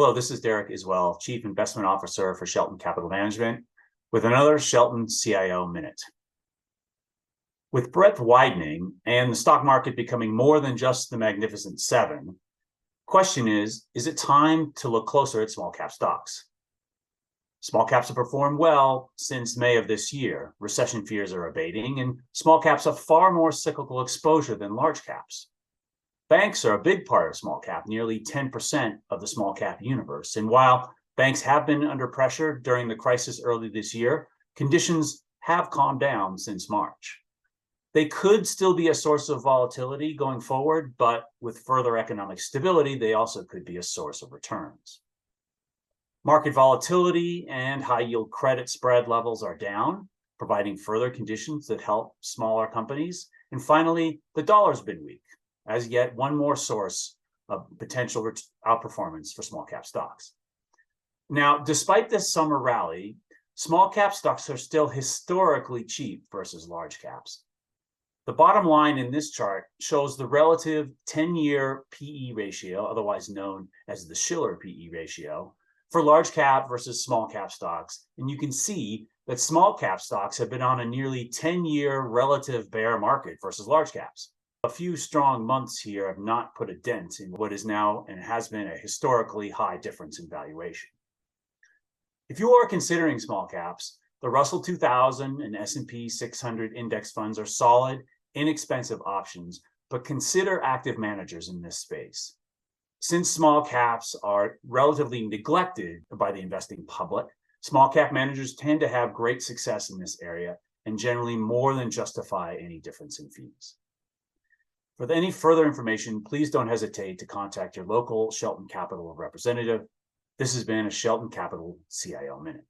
Hello, this is Derek Iswell, Chief Investment Officer for Shelton Capital Management, with another Shelton CIO Minute. With breadth widening and the stock market becoming more than just the Magnificent Seven, question is it time to look closer at small cap stocks? Small caps have performed well since May of this year. Recession fears are abating, and small caps have far more cyclical exposure than large caps. Banks are a big part of small cap, nearly 10% of the small cap universe. And while banks have been under pressure during the crisis early this year, conditions have calmed down since March. They could still be a source of volatility going forward, but with further economic stability, they also could be a source of returns. Market volatility and high yield credit spread levels are down, providing further conditions that help smaller companies. And finally, the dollar's been weak, as yet one more source of potential outperformance for small cap stocks. Now, despite this summer rally, small cap stocks are still historically cheap versus large caps. The bottom line in this chart shows the relative 10-year PE ratio, otherwise known as the Shiller PE ratio, for large cap versus small cap stocks. And you can see that small cap stocks have been on a nearly 10-year relative bear market versus large caps. A few strong months here have not put a dent in what is now and has been a historically high difference in valuation. If you are considering small caps, the Russell 2000 and S&P 600 index funds are solid, inexpensive options, but consider active managers in this space. Since small caps are relatively neglected by the investing public, small cap managers tend to have great success in this area and generally more than justify any difference in fees. For any further information, please don't hesitate to contact your local Shelton Capital representative. This has been a Shelton Capital CIO Minute.